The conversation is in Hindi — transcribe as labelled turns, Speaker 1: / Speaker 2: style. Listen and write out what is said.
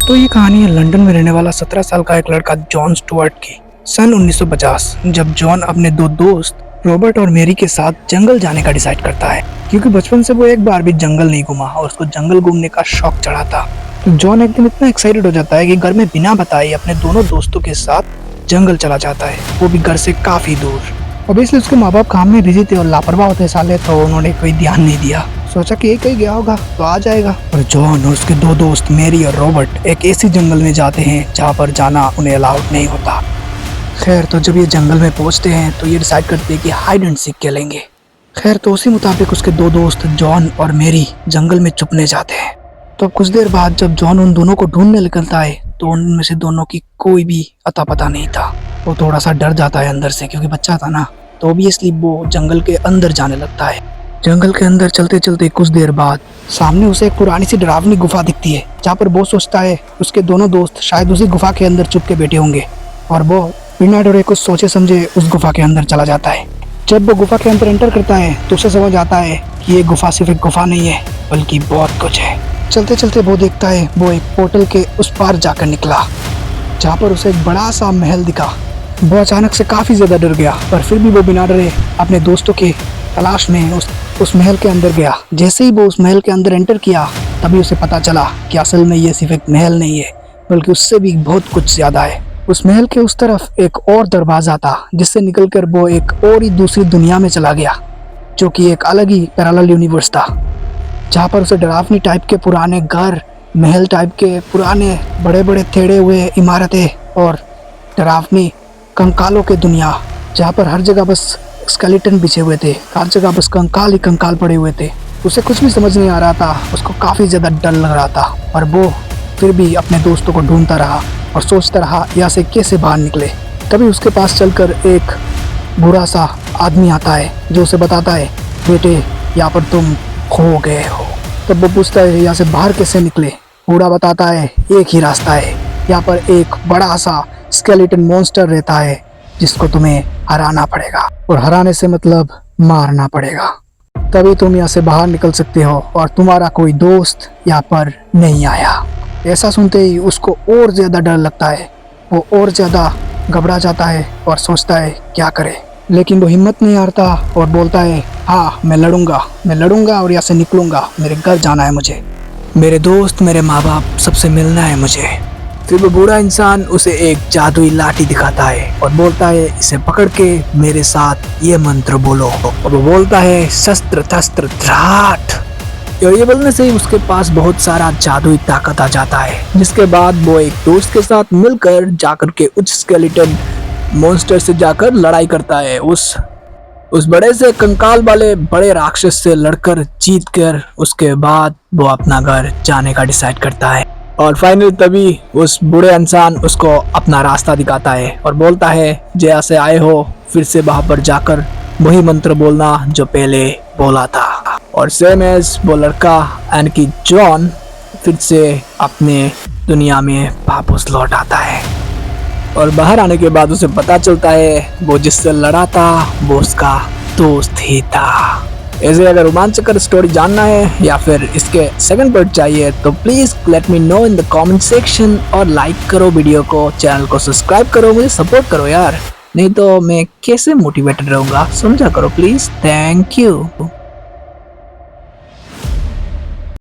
Speaker 1: तो ये कहानी है लंदन में रहने वाला 17 साल का एक लड़का जॉन स्टुअर्ट की। सन 1950 जब जॉन अपने दो दोस्त रॉबर्ट और मेरी के साथ जंगल जाने का डिसाइड करता है, क्योंकि बचपन से वो एक बार भी जंगल नहीं घूमा और उसको जंगल घूमने का शौक चढ़ा था। तो जॉन एक दिन इतना एक्साइटेड हो जाता है कि घर में बिना बताए अपने दोनों दोस्तों के साथ जंगल चला जाता है, वो भी घर से काफी दूर। ऑब्वियसली उसके माँ बाप काम में बिजी थे और लापरवाह होते साले, तो उन्होंने कोई ध्यान नहीं दिया। सोचा कि ये कहीं गया होगा तो आ जाएगा। और जॉन और उसके दो दोस्त मेरी और रॉबर्ट एक ऐसी जंगल में जाते हैं जहाँ पर जाना उन्हें अलाउड नहीं होता। खैर, तो जब ये जंगल में पहुंचते हैं तो ये डिसाइड करते हैं कि हाइड एंड सीक खेलेंगे। खैर, तो उसी मुताबिक उसके दो दोस्त जॉन और मेरी जंगल में छुपने जाते हैं। तो कुछ देर बाद जब जॉन उन दोनों को ढूंढने निकलता है तो उनमें से दोनों की कोई भी अता पता नहीं था। वो थोड़ा सा डर जाता है अंदर से, क्योंकि बच्चा था ना, तो ऑब्वियसली वो जंगल के अंदर जाने लगता है। जंगल के अंदर चलते चलते कुछ देर बाद सामने उसे एक पुरानी सी डरावनी गुफा दिखती है, जहाँ पर वो सोचता है उसके दोनों दोस्त शायद उसी गुफा के अंदर छुप के बैठे होंगे, और वो बिना डरे कुछ सोचे समझे उस गुफा के अंदर चला जाता है। जब वो गुफा के अंदर एंटर करता है तो उसे समझ आता है कि ये गुफा सिर्फ एक गुफा नहीं है बल्कि बहुत कुछ है। चलते चलते वो देखता है वो एक पोर्टल के उस पार जाकर निकला, जहाँ पर उसे एक बड़ा सा महल दिखा। वो अचानक से काफ़ी ज़्यादा डर गया, पर फिर भी वो बिना डरे अपने दोस्तों के तलाश में उस महल के अंदर गया। जैसे ही वो उस महल के अंदर एंटर किया तभी उसे पता चला कि असल में ये सिर्फ एक महल नहीं है बल्कि उससे भी बहुत कुछ ज़्यादा है। उस महल के उस तरफ एक और दरवाज़ा था जिससे निकलकर वो एक और ही दूसरी दुनिया में चला गया, जो कि एक अलग ही पैरेलल यूनिवर्स था, जहाँ पर उसे डरावनी टाइप के पुराने घर, महल टाइप के पुराने बड़े बड़े टेढ़े हुए इमारतें और डरावनी कंकालों के दुनिया, जहाँ पर हर जगह बस स्केलेटन बिछे हुए थे, हर जगह बस कंकाल ही कंकाल पड़े हुए थे। उसे कुछ भी समझ नहीं आ रहा था, उसको काफ़ी ज़्यादा डर लग रहा था, और वो फिर भी अपने दोस्तों को ढूंढता रहा और सोचता रहा यहाँ से कैसे बाहर निकले। तभी उसके पास चलकर एक बुरा सा आदमी आता है जो उसे बताता है, बेटे यहाँ पर तुम खो गए हो। तब वो पूछता है यहाँ से बाहर कैसे निकले। बूढ़ा बताता है एक ही रास्ता है, यहाँ पर एक बड़ा सा स्केलेटन मॉन्स्टर रहता है जिसको तुम्हें हराना पड़ेगा, और हराने से मतलब मारना पड़ेगा, तभी तुम यहाँ से बाहर निकल सकते हो, और तुम्हारा कोई दोस्त यहाँ पर नहीं आया। ऐसा सुनते ही उसको और ज़्यादा डर लगता है, वो और ज़्यादा घबरा जाता है और सोचता है क्या करे, लेकिन वो हिम्मत नहीं हारता और बोलता है हाँ मैं लड़ूंगा और यहाँ से निकलूंगा, मेरे घर जाना है मुझे, मेरे दोस्त मेरे माँ बाप सबसे मिलना है मुझे। फिर वो बूढ़ा इंसान उसे एक जादुई लाठी दिखाता है और बोलता है इसे पकड़ के मेरे साथ ये मंत्र बोलो, और वो बोलता है शस्त्र थस्त्र ध्राट, और ये बोलने से ही उसके पास बहुत सारा जादुई ताकत आ जाता है, जिसके बाद वो एक दोस्त के साथ मिलकर जाकर के उस स्केलेटन मॉन्स्टर से जाकर लड़ाई करता है। उस बड़े से कंकाल वाले बड़े राक्षस से लड़कर जीत कर उसके बाद वो अपना घर जाने का डिसाइड करता है, और फाइनली तभी उस बूढ़े इंसान उसको अपना रास्ता दिखाता है और बोलता है जैसे आए हो फिर से वहां पर जाकर वही मंत्र बोलना जो पहले बोला था। और सेम एज वो लड़का यानी कि जॉन फिर से अपने दुनिया में वापस लौट आता है, और बाहर आने के बाद उसे पता चलता है वो जिससे लड़ा था वो उसका दोस्त ही था। ऐसे अगर रोमांचकर स्टोरी जानना है या फिर इसके सेकंड पार्ट चाहिए तो please let me know in the comment section, और लाइक करो वीडियो को, चैनल को सब्सक्राइब करो, मुझे सपोर्ट करो यार, नहीं तो मैं कैसे मोटिवेटेड रहूँगा, समझा करो प्लीज़। Thank you.